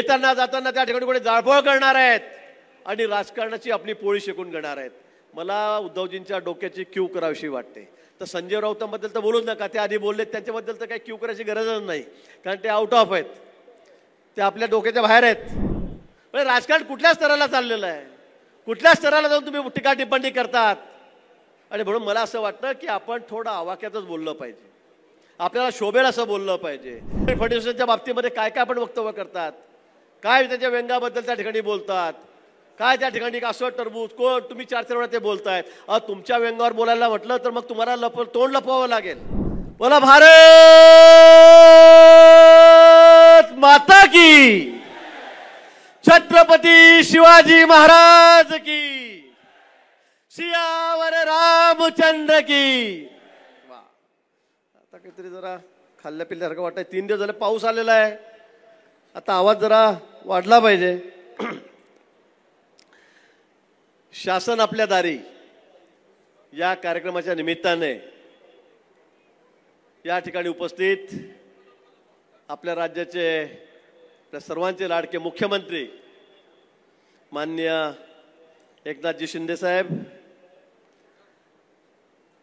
येताना जाताना त्या ठिकाणी कोणी जाळपोळ करणार आहेत आणि राजकारणाची आपली पोळी शेकून घेणार आहेत. मला उद्धवजींच्या डोक्याची क्यू करावीशी वाटते. तर संजय राऊतांबद्दल तर बोलूच नका, ते आधी बोललेत, त्यांच्याबद्दल तर काही क्यू करायची गरजच नाही, कारण ते आउट ऑफ आहेत, ते आपल्या डोक्याच्या बाहेर आहेत. म्हणजे राजकारण कुठल्या स्तराला चाललेलं आहे, कुठल्या स्तराला जाऊन तुम्ही टीका टिप्पणी करतात. आणि म्हणून मला असं वाटतं की आपण थोडं आवाक्यातच बोललं पाहिजे, आपल्याला शोभेल असं बोललं पाहिजे. फडणवीसांच्या बाबतीमध्ये काय काय आपण वक्तव्य करतात, काय त्याच्या व्यंगाबद्दल त्या ठिकाणी बोलतात, काय त्या ठिकाणी असं टरबूज कोण तुम्ही 4-4 वेळा ते बोलतायत. तुमच्या व्यंगावर बोलायला म्हटलं तर मग तुम्हाला तोंड लपवावं लागेल. बोला भारत माता की, छत्रपती शिवाजी महाराज की, सियावर रामचंद्र की. आता काहीतरी जरा खाल्ल्या पिल्ल्यासारखं वाटतंय. 3 दिवस झाले पाऊस आलेला आहे, आता आवाज जरा वाढला पाहिजे. शासन आपल्या दारी या कार्यक्रमाच्या निमित्ताने या ठिकाणी उपस्थित आपल्या राज्याचे, आपल्या सर्वांचे लाडके मुख्यमंत्री माननीय एकनाथजी शिंदे साहेब,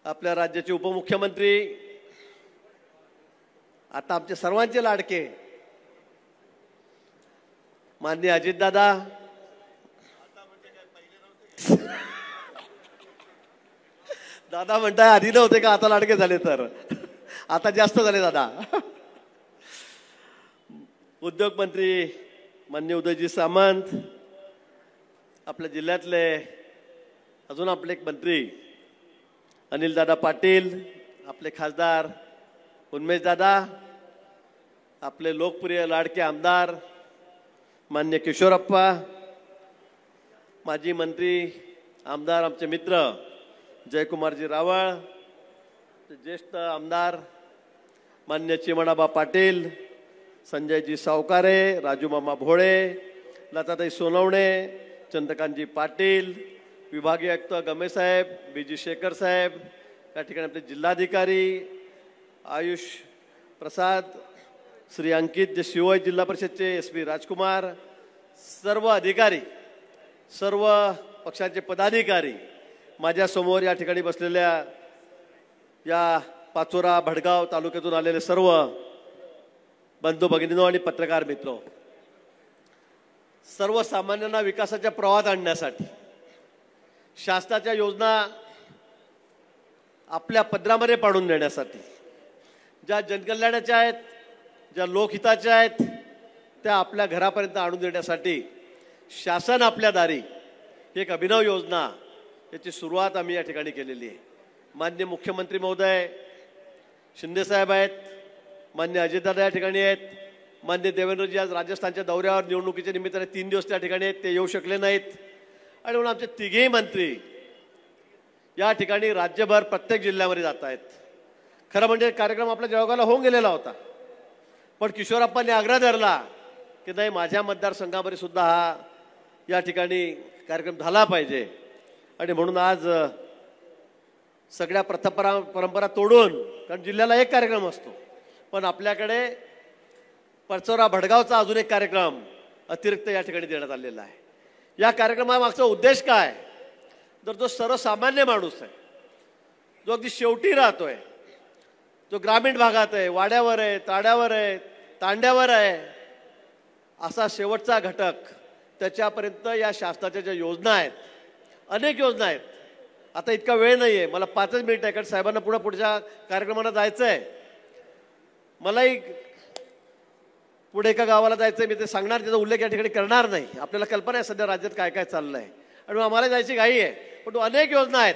आपल्या राज्याचे उपमुख्यमंत्री, आता आमचे सर्वांचे लाडके माननीय अजितदादा, दादा म्हणताय आधी नव्हते का, आता लाडके झाले तर आता जास्त झाले दादा. उद्योग मंत्री माननीय उदयजी सामंत, आपल्या जिल्ह्यातले अजून आपले एक मंत्री अनिलदादा पाटील, आपले खासदार उन्मेशदादा, आपले लोकप्रिय लाडके आमदार माननीय किशोरप्पा, माजी मंत्री आमदार आमचे मित्र जयकुमारजी रावळ, ज्येष्ठ आमदार मान्य चिमणाबा पाटील, संजयजी सावकारे, राजूमामा भोळे, लताताई सोनवणे, चंद्रकांतजी पाटील, विभागीय आयुक्त गमेसाहेब, बीजी शेखर साहेब, या ठिकाणी आपले जिल्हाधिकारी आयुष प्रसाद, श्री अंकित जे शिवोय जिल्हा परिषदचे SP राजकुमार, सर्व अधिकारी, सर्व पक्षाचे पदाधिकारी, माझ्यासमोर या ठिकाणी बसलेल्या या पाचोरा भडगाव तालुक्यातून आलेले सर्व बंधू भगिनींनो आणि पत्रकार मित्र, सर्वसामान्यांना विकासाच्या प्रवाहात आणण्यासाठी शासनाच्या योजना आपल्या पदरामध्ये पाडून देण्यासाठी, ज्या जनकल्याणाच्या आहेत, ज्या लोकहिताच्या आहेत, त्या आपल्या घरापर्यंत आणून देण्यासाठी शासन आपल्या दारी एक अभिनव योजना, याची सुरुवात आम्ही या ठिकाणी केलेली आहे. माननीय मुख्यमंत्री महोदय शिंदे साहेब आहेत, माननीय अजितदादा या ठिकाणी आहेत, माननीय देवेंद्रजी आज राजस्थानच्या दौऱ्यावर निवडणुकीच्या निमित्ताने 3 दिवस त्या ठिकाणी आहेत, ते येऊ शकले नाहीत. आणि म्हणून आमचे तिघेही मंत्री या ठिकाणी राज्यभर प्रत्येक जिल्ह्यामध्ये जात आहेत. खरं म्हणजे कार्यक्रम आपल्या जळगावला होऊन गेलेला होता, पण किशोरप्पांनी आग्रह धरला की नाही, माझ्या मतदारसंघामध्ये सुद्धा हा या ठिकाणी कार्यक्रम झाला पाहिजे. आणि म्हणून आज सगळ्या परंपरा तोडून, कारण जिल्ह्याला एक कार्यक्रम असतो, पण आपल्याकडे परचोरा भडगावचा अजून एक कार्यक्रम अतिरिक्त या ठिकाणी देण्यात आलेला आहे. या कार्यक्रमामागचा उद्देश काय, तर जो सर्वसामान्य माणूस आहे, जो अगदी शेवटी राहतोय, जो ग्रामीण भागात आहे, वाड्यावर आहे, ताड्यावर आहे, तांड्यावर आहे, असा शेवटचा घटक, त्याच्यापर्यंत या शासनाच्या ज्या योजना आहेत, अनेक योजना आहेत. आता इतका वेळ नाही आहे, मला 5च मिनिट आहे, कारण साहेबांना पुढच्या कार्यक्रमाला जायचं आहे. मलाही पुढे एका गावाला जायचं आहे, मी ते सांगणार, त्याचा उल्लेख या ठिकाणी करणार नाही. आपल्याला कल्पना आहे सध्या राज्यात काय काय चाललं आहे, आणि आम्हाला जायची घाई आहे. पण अनेक योजना आहेत,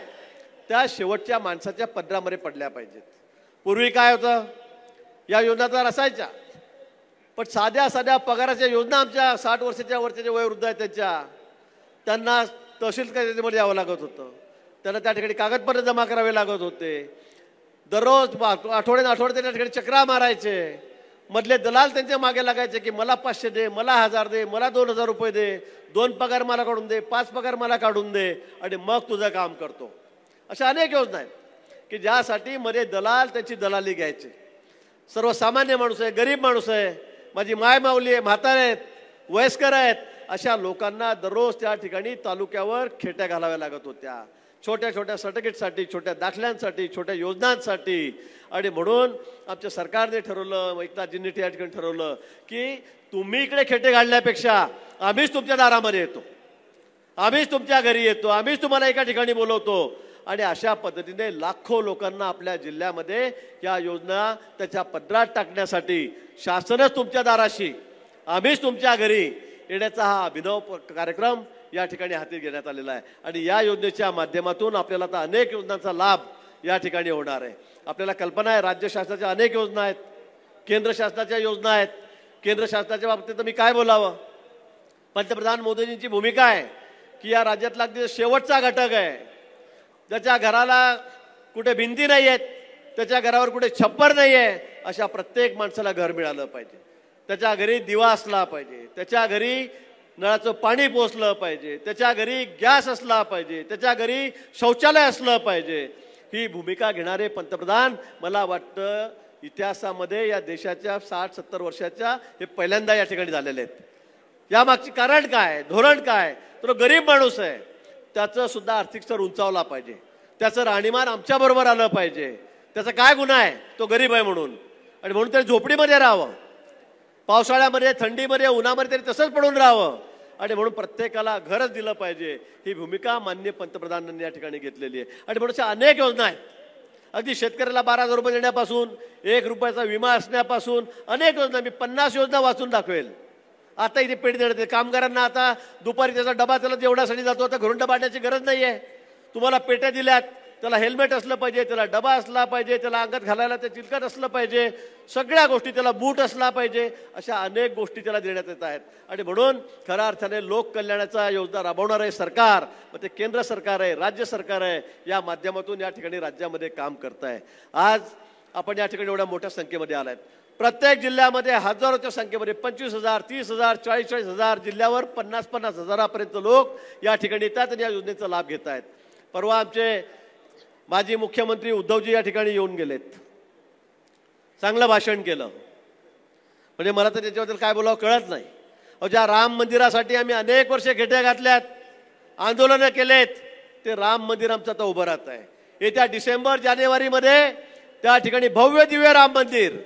त्या शेवटच्या माणसाच्या पदरामध्ये पडल्या पाहिजेत. पूर्वी काय होतं, या योजना तर असायच्या, पण साध्या साध्या पगाराच्या योजना आमच्या 60 वर्षाच्या वरचे जे वयोवृद्ध आहेत त्यांना तहसील कार्यालयामध्ये यावं लागत होतं, त्यांना त्या ठिकाणी कागदपत्र जमा करावे लागत होते. दररोज आठवड्याने त्या ठिकाणी चक्रा मारायचे, मधले दलाल त्यांच्या मागे लागायचे की मला 500 दे, मला 1000 दे, मला 2000 रुपये दे, 2 पगार मला काढून दे, 5 पगार मला काढून दे, आणि मग तुझं काम करतो. अशा अनेक योजना आहेत की ज्यासाठी मध्ये दलाल त्याची दलाली घ्यायचे. सर्वसामान्य माणूस आहे, गरीब माणूस आहे, माझी माय माऊली आहे, म्हातारे आहेत, वयस्कर आहेत, अशा लोकांना दररोज त्या ठिकाणी तालुक्यावर खेट्या घालाव्या लागत होत्या, छोट्या छोट्या सर्टिफिकेटसाठी, छोट्या दाखल्यांसाठी, छोट्या योजनांसाठी. आणि म्हणून आमच्या सरकारने ठरवलं, एकनाथजींनी त्या ठिकाणी ठरवलं की तुम्ही इकडे खेटे घालण्यापेक्षा आम्हीच तुमच्या दारामध्ये येतो, आम्हीच तुमच्या घरी येतो, आम्हीच तुम्हाला एका ठिकाणी बोलवतो. आणि अशा पद्धतीने लाखो लोकांना आपल्या जिल्ह्यामध्ये या योजना त्याच्या पदरात टाकण्यासाठी शासनच तुमच्या दाराशी, आम्हीच तुमच्या घरी येण्याचा हा अभिनव कार्यक्रम या ठिकाणी हाती घेण्यात आलेला आहे. आणि या योजनेच्या माध्यमातून आपल्याला आता अनेक योजनांचा लाभ या ठिकाणी होणार आहे. आपल्याला कल्पना आहे, राज्य शासनाच्या अनेक योजना आहेत, केंद्र शासनाच्या योजना आहेत. केंद्र शासनाच्या बाबतीत मी काय बोलावं, पंतप्रधान मोदींची भूमिका आहे की या राज्यातला अगदी शेवटचा घटक आहे, ज्याच्या घराला कुठे भिंती नाही आहेत, त्याच्या घरावर कुठे छप्पर नाही आहे, अशा प्रत्येक माणसाला घर मिळालं पाहिजे, त्याच्या घरी दिवा असला पाहिजे, त्याच्या घरी नळाचं पाणी पोचलं पाहिजे, त्याच्या घरी गॅस असला पाहिजे, त्याच्या घरी शौचालय असलं पाहिजे. ही भूमिका घेणारे पंतप्रधान मला वाटतं इतिहासामध्ये या देशाच्या 60-70 वर्षाच्या हे पहिल्यांदा या ठिकाणी झालेले आहेत. यामागची कारण काय, धोरण काय, तर गरीब माणूस आहे, त्याचं सुद्धा आर्थिक स्तर उंचावला पाहिजे, त्याचं राहणीमान आमच्याबरोबर आलं पाहिजे. त्याचा काय गुन्हा आहे, तो गरीब आहे म्हणून, आणि म्हणून तरी झोपडीमध्ये राहावं, पावसाळ्यामध्ये थंडीमध्ये उन्हामध्ये तरी तसंच पडून राहावं, आणि म्हणून प्रत्येकाला घरच दिलं पाहिजे. ही भूमिका माननीय पंतप्रधानांनी या ठिकाणी घेतलेली आहे. आणि म्हणून अशा अनेक योजना आहेत, अगदी शेतकऱ्याला 12,000 रुपये देण्यापासून, 1 रुपयाचा विमा असण्यापासून अनेक योजना. मी 50 योजना वाचून दाखवेल. आता इथे पेट देण्यात येते कामगारांना, आता दुपारी त्याचा डबा त्याला जेवणासाठी जातो, आता घरून डबा आणण्याची गरज नाही आहे. तुम्हाला पेट्या दिल्यात, त्याला हेल्मेट असलं पाहिजे, त्याला डबा असला पाहिजे, त्याला अंगात घालायला ते चिलकट असलं पाहिजे, सगळ्या गोष्टी, त्याला बूट असला पाहिजे, अशा अनेक गोष्टी त्याला देण्यात येत आहेत. आणि म्हणून खऱ्या अर्थाने लोक कल्याणाचा योजना राबवणार आहे सरकार, मग ते केंद्र सरकार आहे, राज्य सरकार आहे, या माध्यमातून या ठिकाणी राज्यामध्ये काम करत आहे. आज आपण या ठिकाणी एवढ्या मोठ्या संख्येमध्ये आलात. प्रत्येक जिल्ह्यामध्ये हजारोच्या संख्येमध्ये 25,000, 30,000, 40,000 जिल्ह्यावर 50,000 हजारापर्यंत लोक या ठिकाणी येतात आणि या योजनेचा लाभ घेत आहेत. परवा आमचे माजी मुख्यमंत्री उद्धवजी या ठिकाणी येऊन गेलेत, चांगलं भाषण केलं, म्हणजे मला तर त्याच्याबद्दल काय बोलावं कळत नाही. ज्या राम मंदिरासाठी आम्ही अनेक वर्षे खेट्या घातल्यात, आंदोलनं केलेत, ते राम मंदिर आमचं आता उभं राहत आहे. येत्या डिसेंबर-जानेवारीमध्ये त्या ठिकाणी भव्य दिव्य राम मंदिर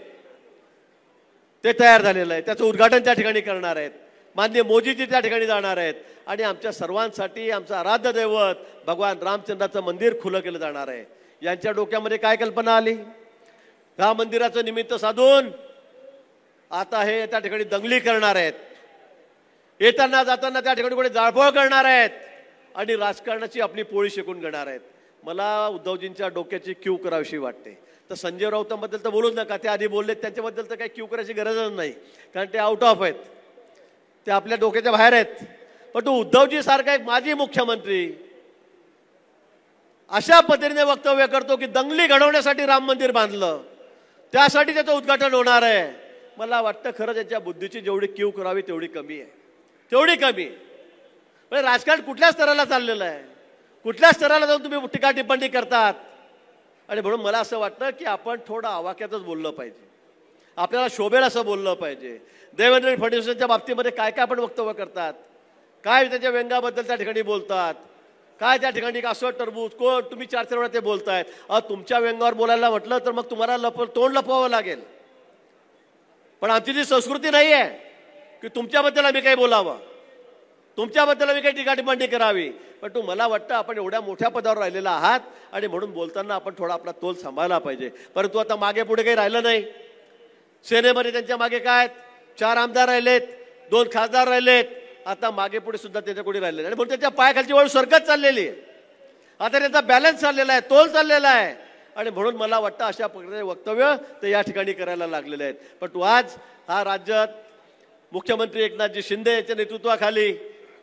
ते तयार झालेलं आहे, त्याचं उद्घाटन त्या ठिकाणी करणार आहेत. माननीय मोदीजी त्या ठिकाणी जाणार आहेत आणि आमच्या सर्वांसाठी आमचं आराध्य दैवत भगवान रामचंद्राचं मंदिर खुलं केलं जाणार आहे. यांच्या डोक्यामध्ये काय कल्पना आली, राम मंदिराचं निमित्त साधून आता हे त्या ठिकाणी दंगली करणार आहेत, येताना जाताना त्या ठिकाणी कोणी जाळपोळ करणार आहेत आणि राजकारणाची आपली पोळी शेकून घेणार आहेत. मला उद्धवजींच्या डोक्याची क्यू करावीशी वाटते. तर संजय राऊतांबद्दल तर बोलूच नका, ते आधी बोललेत, त्यांच्याबद्दल तर काही क्यू करायची गरजच नाही, कारण ते आउट ऑफ आहेत, ते आपल्या डोक्याच्या बाहेर आहेत. पण तो उद्धवजी सारखा एक माजी मुख्यमंत्री अशा पद्धतीने वक्तव्य करतो की दंगली घडवण्यासाठी राम मंदिर बांधलं, त्यासाठी त्याचं उद्घाटन होणार आहे. मला वाटतं खरं त्याच्या बुद्धीची जेवढी क्यू करावी तेवढी कमी आहे, तेवढी कमी. म्हणजे राजकारण कुठल्या स्तराला चाललेलं आहे, कुठल्या स्तराला जाऊन तुम्ही टीका टिप्पणी करतात. आणि म्हणून मला असं वाटतं की आपण थोडं आवाक्यातच बोललं पाहिजे, आपल्याला शोभेल असं बोललं पाहिजे. देवेंद्र फडणवीसांच्या बाबतीमध्ये काय काय आपण वक्तव्य करतात, काय त्याच्या व्यंगाबद्दल त्या ठिकाणी बोलतात, काय त्या ठिकाणी असं टरबूज कोण, तुम्ही 4-4 वेळा ते बोलतायत. तुमच्या व्यंगावर बोलायला म्हटलं तर मग तुम्हाला तोंड लपवावं लागेल. पण आमची जी संस्कृती नाही आहे की तुमच्याबद्दल आम्ही काही बोलावं, तुमच्याबद्दल आम्ही काही टीका टिप्पणी करावी. पण मला वाटतं आपण एवढ्या मोठ्या पदावर राहिलेला आहात आणि म्हणून बोलताना आपण थोडा आपला तोल सांभाळला पाहिजे. परंतु आता मागे पुढे काही राहिलं नाही. सेनेमध्ये त्यांच्या मागे काय 4 आमदार राहिलेत, 2 खासदार राहिलेत, आता मागे पुढे सुद्धा त्याच्या कोणी राहिले आणि म्हणून त्याच्या पायाखालची वळ सरकत चाललेली आहे. आता त्याचा बॅलन्स चाललेला आहे, तोल चाललेला आहे. आणि म्हणून मला वाटतं अशा प्रकारचे वक्तव्य ते या ठिकाणी करायला लागलेले आहेत. पण आज हा राज्यात मुख्यमंत्री एकनाथजी शिंदे यांच्या नेतृत्वाखाली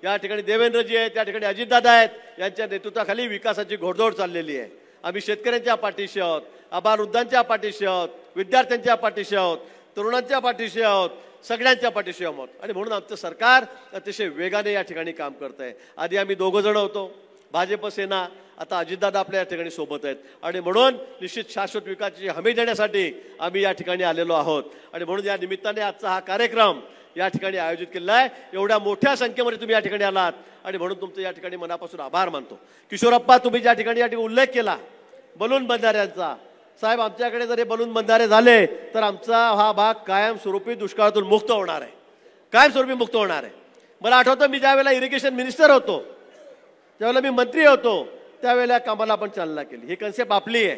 या ठिकाणी देवेंद्रजी आहेत, त्या ठिकाणी अजितदादा आहेत, यांच्या नेतृत्वाखाली विकासाची घोडदौड चाललेली आहे. आम्ही शेतकऱ्यांच्या पाठीशी आहोत, आबालवृद्धांच्या पाठीशी आहोत, विद्यार्थ्यांच्या पाठीशी आहोत, तरुणांच्या पाठीशी आहोत, सगळ्यांच्या पाठीशी आहोत. आणि म्हणून आमचं सरकार अतिशय वेगाने या ठिकाणी काम करत आहे. आधी आम्ही 2 जण होतो, भाजप सेना, आता अजितदादा आपल्या या ठिकाणी सोबत आहेत. आणि म्हणून निश्चित शाश्वत विकासाची हमी देण्यासाठी आम्ही या ठिकाणी आलेलो आहोत. आणि म्हणून या निमित्ताने आजचा हा कार्यक्रम या ठिकाणी आयोजित केलेला आहे. एवढ्या मोठ्या संख्येमध्ये तुम्ही या ठिकाणी आलात आणि म्हणून तुमचं या ठिकाणी मनापासून आभार मानतो. किशोरप्पा, तुम्ही ज्या ठिकाणी या ठिकाणी उल्लेख केला बलून बंधाऱ्यांचा, साहेब आमच्याकडे जर हे बलून बंधारे झाले तर आमचा हा भाग कायमस्वरूपी दुष्काळातून मुक्त होणार आहे, कायमस्वरूपी मुक्त होणार आहे. मला आठवतं मी ज्यावेळेला इरिगेशन मिनिस्टर होतो, ज्यावेळेला मी मंत्री होतो, त्यावेळेला कामाला आपण चालना केली. ही कन्सेप्ट आपली आहे,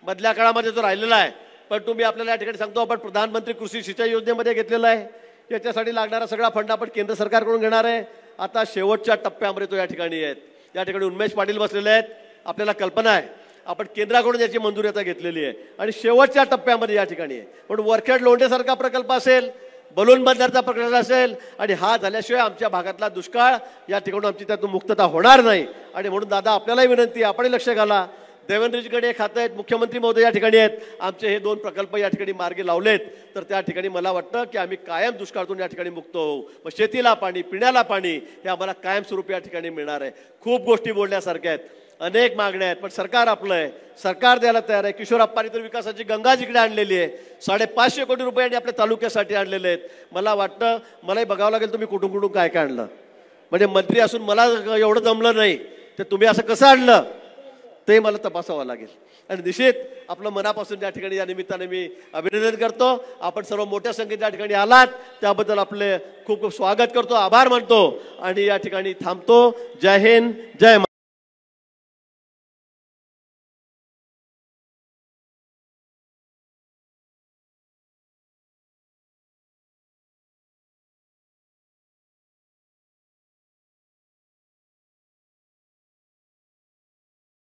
मधल्या काळामध्ये जो राहिलेला आहे. पण तुम्ही आपल्याला या ठिकाणी सांगतो, आपण प्रधानमंत्री कृषी सिंचाई योजनेमध्ये घेतलेला आहे. याच्यासाठी लागणारा सगळा फंड आपण केंद्र सरकारकडून घेणार आहे. आता शेवटच्या टप्प्यामध्ये तो या ठिकाणी आहेत. या ठिकाणी उन्मेष पाटील बसलेले आहेत. आपल्याला कल्पना आहे आपण केंद्राकडून याची मंजुरी आता घेतलेली आहे आणि शेवटच्या टप्प्यामध्ये या ठिकाणी आहे. पण वरखेड लोंढेसारखा प्रकल्प असेल, बलून बंधारचा प्रकल्प असेल आणि हा झाल्याशिवाय आमच्या भागातला दुष्काळ या ठिकाणून आमची त्यातून मुक्तता होणार नाही. आणि म्हणून दादा आपल्यालाही विनंती आहे, आपणही लक्ष घाला. देवेंद्रजीकडे खातं आहेत, मुख्यमंत्री महोदय या ठिकाणी आहेत. आमचे हे 2 प्रकल्प या ठिकाणी मार्गी लावलेत तर त्या ठिकाणी मला वाटतं की आम्ही कायम दुष्काळातून या ठिकाणी मुक्त होऊ. मग शेतीला पाणी, पिण्याला पाणी हे आम्हाला कायमस्वरूपी या ठिकाणी मिळणार आहे. खूप गोष्टी बोलण्यासारख्या आहेत, अनेक मागण्या आहेत, पण सरकार आपलं आहे, सरकार द्यायला तयार आहे. किशोरप्पांनी तर विकासाची गंगा जिकडे आणलेली आहे. 550 कोटी रुपयांनी आपल्या तालुक्यासाठी आणलेले आहेत. मला वाटतं मलाही बघावं लागेल तुम्ही कुठून कुठून काय काय आणलं. म्हणजे मंत्री असून मला एवढं जमलं नाही तर तुम्ही असं कसं आणलं ते मला तपासावं लागेल. आणि निश्चित आपलं मनापासून या ठिकाणी या निमित्ताने मी अभिनंदन करतो. आपण सर्व मोठ्या संख्येने या ठिकाणी आलात त्याबद्दल आपले खूप खूप स्वागत करतो, आभार मानतो आणि या ठिकाणी थांबतो. जय हिंद, जय